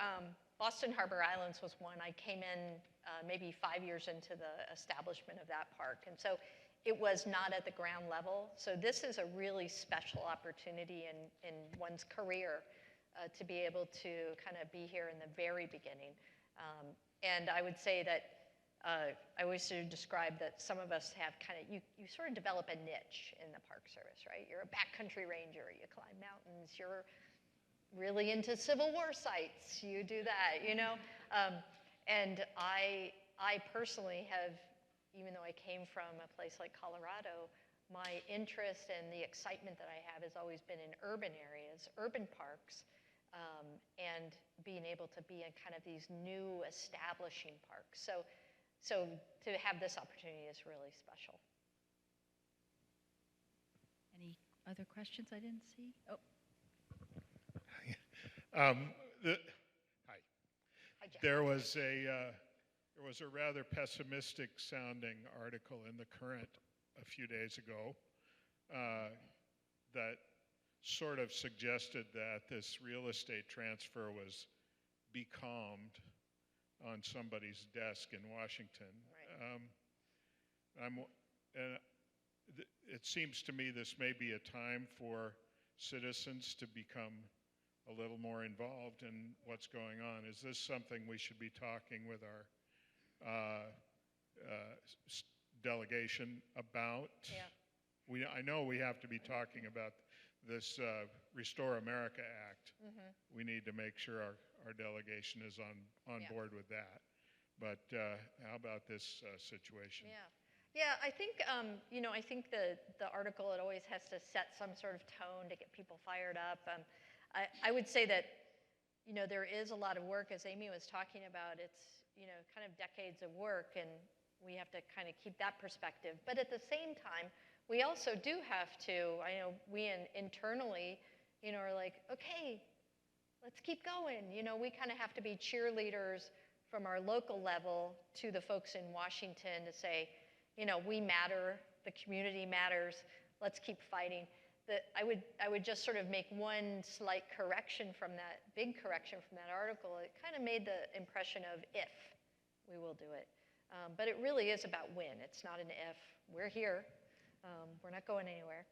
Boston Harbor Islands was one. I came in maybe 5 years into the establishment of that park, and so it was not at the ground level. So this is a really special opportunity in one's career to be able to kind of be here in the very beginning. And I would say that I always sort of describe that some of us have kind of, you sort of develop a niche in the Park Service, right? You're a backcountry ranger, you climb mountains, you're really into Civil War sites, you do that, you know? And I personally have, even though I came from a place like Colorado, my interest and the excitement that I have has always been in urban areas, urban parks, and being able to be in kind of these new establishing parks. So to have this opportunity is really special. Any other questions I didn't see? Oh, Hi. Hi, Jeff. There was a rather pessimistic sounding article in the Current a few days ago that sort of suggested that this real estate transfer was becalmed on somebody's desk in Washington. Right. It seems to me this may be a time for citizens to become a little more involved in what's going on. Is this something we should be talking with our delegation about? Yeah. I know we have to be talking about this Restore America Act. Mm-hmm. We need to make sure our delegation is on Yeah. board with that. But how about this situation? Yeah. Yeah, I think, I think the article, it always has to set some sort of tone to get people fired up. I would say that, there is a lot of work, as Amy was talking about. It's, kind of decades of work, and we have to kind of keep that perspective. But at the same time, we also do have to, I know we internally, are like, okay, let's keep going. We kind of have to be cheerleaders from our local level to the folks in Washington to say, we matter, the community matters, let's keep fighting. I would just sort of make one slight correction from that, big correction from that article. It kind of made the impression of if we will do it. But it really is about when. It's not an if. We're here. We're not going anywhere.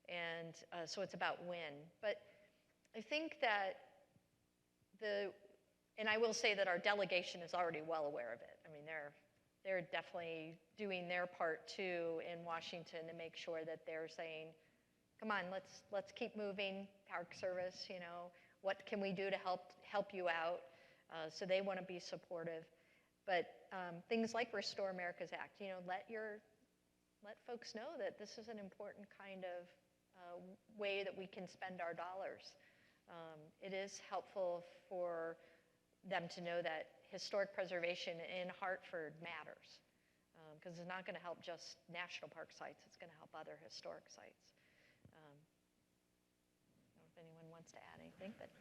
And so it's about when. But I think that and I will say that our delegation is already well aware of it. I mean, they're definitely doing their part too in Washington to make sure that they're saying, come on, let's keep moving, Park Service, what can we do to help you out? So they want to be supportive. But things like Restore America's Act, let folks know that this is an important kind of way that we can spend our dollars. It is helpful for them to know that historic preservation in Hartford matters, because it's not going to help just national park sites, it's going to help other historic sites. I don't know if anyone wants to add anything, but.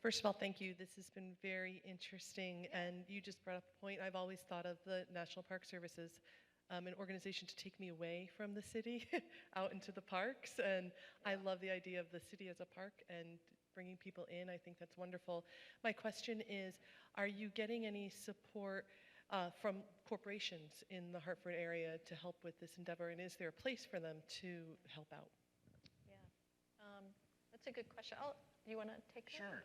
First of all, thank you. This has been very interesting, and you just brought up a point. I've always thought of the National Park Service as an organization to take me away from the city out into the parks, and I love the idea of the city as a park and bringing people in. I think that's wonderful. My question is, are you getting any support from corporations in the Hartford area to help with this endeavor, and is there a place for them to help out? Yeah, that's a good question. You want to take that? Sure.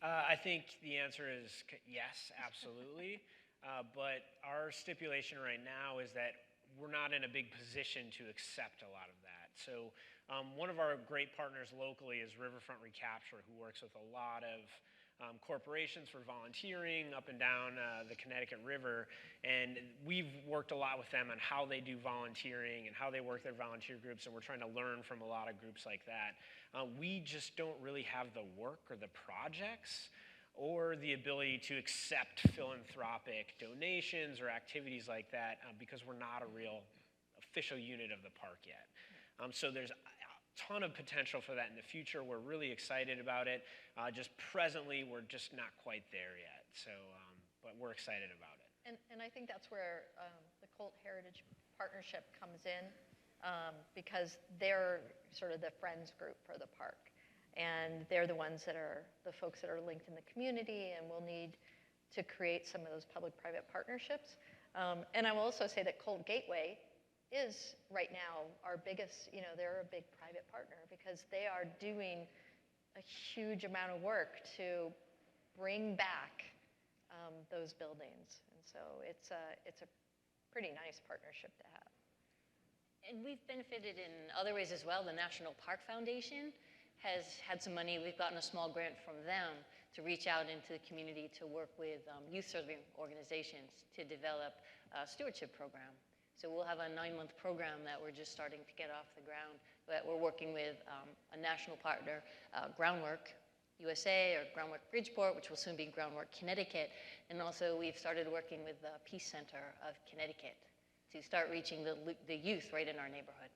I think the answer is yes, absolutely. But our stipulation right now is that we're not in a big position to accept a lot of that. So one of our great partners locally is Riverfront Recapture, who works with a lot of corporations for volunteering up and down the Connecticut River. And we've worked a lot with them on how they do volunteering and how they work their volunteer groups, and we're trying to learn from a lot of groups like that. We just don't really have the work or the projects or the ability to accept philanthropic donations or activities like that because we're not a real official unit of the park yet. So there's a ton of potential for that in the future. We're really excited about it. Just presently, we're just not quite there yet. So but we're excited about it. And I think that's where the Colt Heritage Partnership comes in, because they're sort of the friends group for the park. And they're the ones that are the folks that are linked in the community, and we'll need to create some of those public-private partnerships. And I will also say that Colt Gateway is right now our biggest, they're a big private partner because they are doing a huge amount of work to bring back those buildings. And so it's a pretty nice partnership to have. And we've benefited in other ways as well. The National Park Foundation has had some money. We've gotten a small grant from them to reach out into the community to work with youth serving organizations to develop a stewardship program. So we'll have a 9-month program that we're just starting to get off the ground, that we're working with a national partner, Groundwork USA or Groundwork Bridgeport, which will soon be Groundwork Connecticut. And also we've started working with the Peace Center of Connecticut to start reaching the youth right in our neighborhood.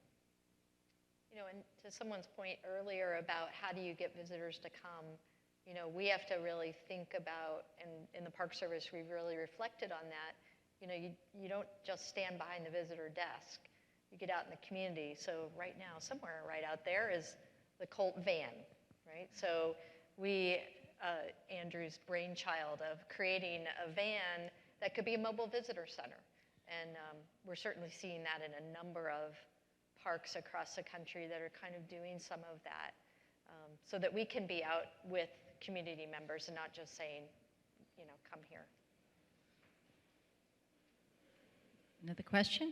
And to someone's point earlier about how do you get visitors to come, we have to really think about, and in the Park Service, we've really reflected on that. You don't just stand behind the visitor desk. You get out in the community. So right now, somewhere right out there is the Colt van, right? So we, Andrew's brainchild of creating a van that could be a mobile visitor center. And we're certainly seeing that in a number of parks across the country that are kind of doing some of that, so that we can be out with community members and not just saying, come here. Another question?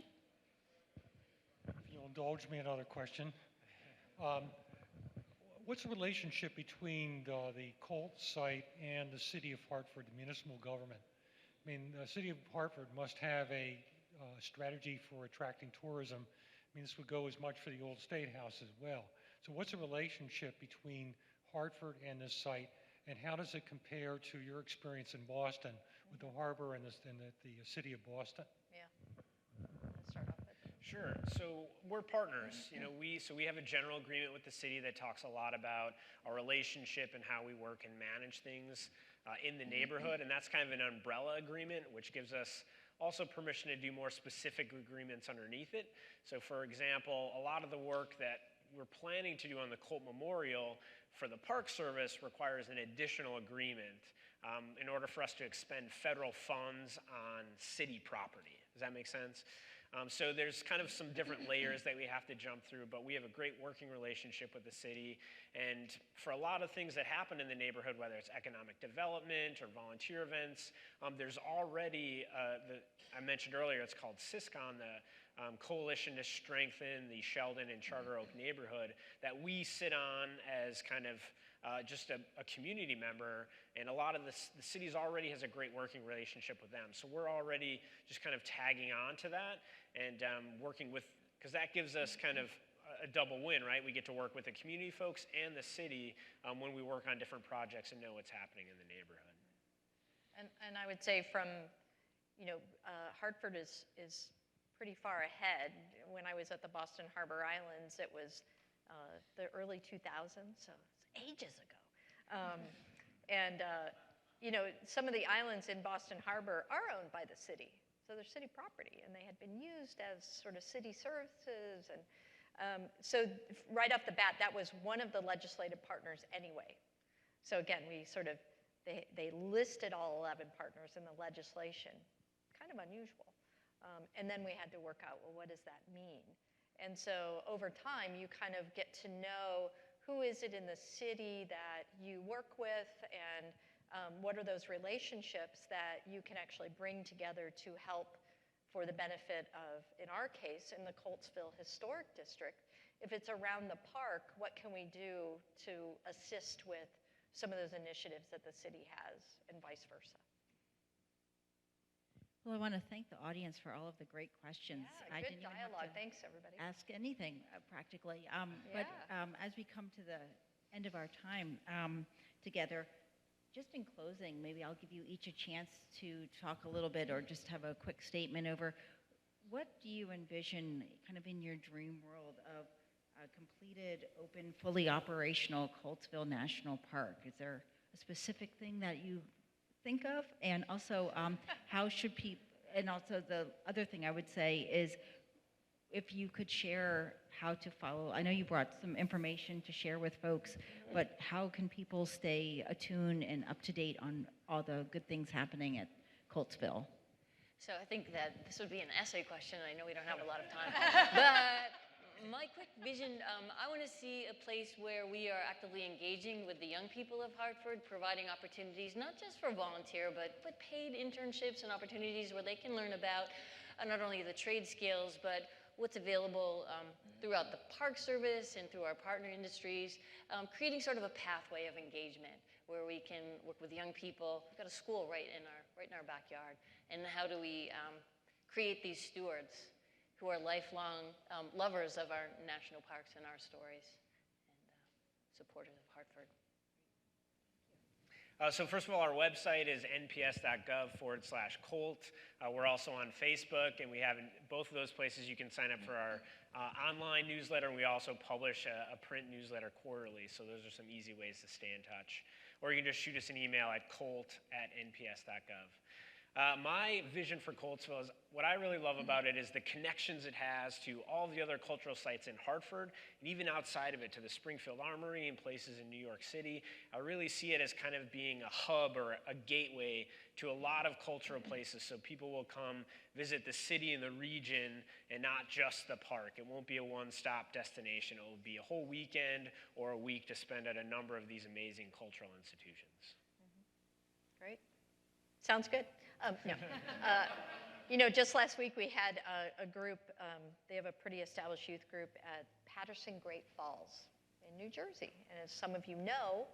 If you'll indulge me, another question. What's the relationship between the Colt site and the city of Hartford, the municipal government? I mean, the city of Hartford must have a strategy for attracting tourism. I mean, this would go as much for the old State House as well. So what's the relationship between Hartford and this site, and how does it compare to your experience in Boston with the harbor and the city of Boston? Yeah. Let's start off with. Sure. So we're partners. We have a general agreement with the city that talks a lot about our relationship and how we work and manage things in the neighborhood, and that's kind of an umbrella agreement, which gives us also permission to do more specific agreements underneath it. So for example, a lot of the work that we're planning to do on the Colt Memorial for the Park Service requires an additional agreement in order for us to expend federal funds on city property. Does that make sense? So there's kind of some different layers that we have to jump through, but we have a great working relationship with the city. And for a lot of things that happen in the neighborhood, whether it's economic development or volunteer events, there's already, I mentioned earlier, it's called CISCON, the Coalition to Strengthen the Sheldon and Charter Oak Neighborhood, that we sit on as kind of just a community member, and a lot of the cities already has a great working relationship with them. So we're already just kind of tagging on to that and working with, because that gives us kind of a double win, right? We get to work with the community folks and the city when we work on different projects and know what's happening in the neighborhood. And I would say from, Hartford is pretty far ahead. When I was at the Boston Harbor Islands, it was the early 2000s, so it's ages ago. Some of the islands in Boston Harbor are owned by the city, so they're city property, and they had been used as sort of city services. And so right off the bat, that was one of the legislative partners anyway. So again, they listed all 11 partners in the legislation, kind of unusual. And then we had to work out, well, what does that mean? And so over time, you kind of get to know who is it in the city that you work with, and what are those relationships that you can actually bring together to help for the benefit of, in our case, in the Coltsville Historic District. If it's around the park, what can we do to assist with some of those initiatives that the city has, and vice versa? Well, I want to thank the audience for all of the great questions. Yeah, good dialogue. Thanks, everybody. Ask anything, practically. But as we come to the end of our time together, just in closing, maybe I'll give you each a chance to talk a little bit or just have a quick statement over what do you envision kind of in your dream world of a completed, open, fully operational Coltsville National Park? Is there a specific thing that you think of? And also, how should people, and also the other thing I would say is if you could share how to follow. I know you brought some information to share with folks, but how can people stay attuned and up to date on all the good things happening at Coltsville? So I think that this would be an essay question. I know we don't have a lot of time. But my quick vision, I want to see a place where we are actively engaging with the young people of Hartford, providing opportunities, not just for volunteer, but paid internships and opportunities where they can learn about not only the trade skills, but what's available throughout the Park Service and through our partner industries, creating sort of a pathway of engagement where we can work with young people. We've got a school right in our backyard. And how do we create these stewards who are lifelong lovers of our national parks and our stories and supporters of Hartford? So first of all, our website is nps.gov/Colt. We're also on Facebook, and we have in both of those places you can sign up for our online newsletter, and we also publish a print newsletter quarterly, so those are some easy ways to stay in touch. Or you can just shoot us an email at colt@nps.gov. My vision for Coltsville is, what I really love about it is the connections it has to all the other cultural sites in Hartford, and even outside of it to the Springfield Armory and places in New York City. I really see it as kind of being a hub or a gateway to a lot of cultural places, so people will come visit the city and the region and not just the park. It won't be a one-stop destination. It will be a whole weekend or a week to spend at a number of these amazing cultural institutions. Great. Sounds good. No. Just last week we had a group, they have a pretty established youth group at Patterson Great Falls in New Jersey. And as some of you know,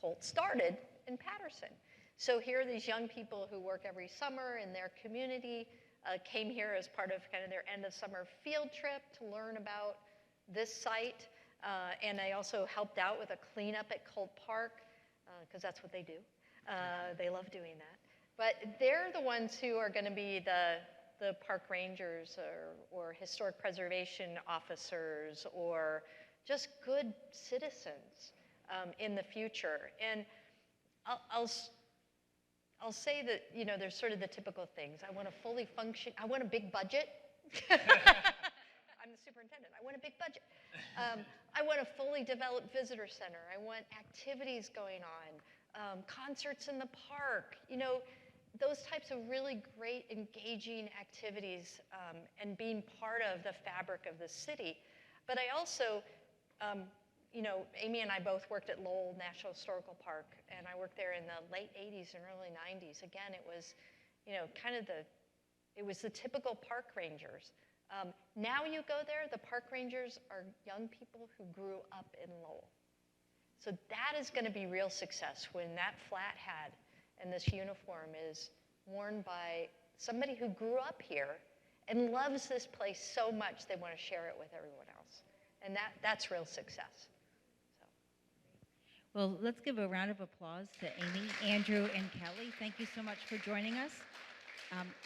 Colt started in Patterson. So here are these young people who work every summer in their community, came here as part of kind of their end of summer field trip to learn about this site. And I also helped out with a cleanup at Colt Park, because that's what they do. They love doing that. But they're the ones who are going to be the park rangers or historic preservation officers or just good citizens in the future. And I'll say that, there's sort of the typical things. I want a fully function, I want a big budget. I'm the superintendent. I want a big budget. I want a fully developed visitor center. I want activities going on, concerts in the park, those types of really great, engaging activities and being part of the fabric of the city. But I also, Amy and I both worked at Lowell National Historical Park, and I worked there in the late 80s and early 90s. Again, it was, it was the typical park rangers. Now you go there, the park rangers are young people who grew up in Lowell. So that is going to be real success when that flat hat and this uniform is worn by somebody who grew up here and loves this place so much they want to share it with everyone else. And that's real success. So. Well, let's give a round of applause to Amy, Andrew, and Kelly. Thank you so much for joining us.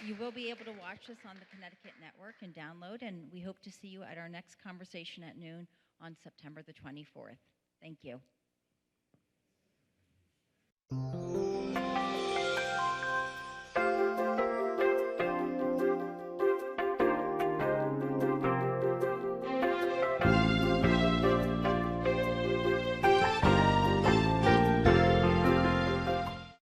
You will be able to watch us on the Connecticut Network and download, and we hope to see you at our next conversation at noon on September the 24th. Thank you.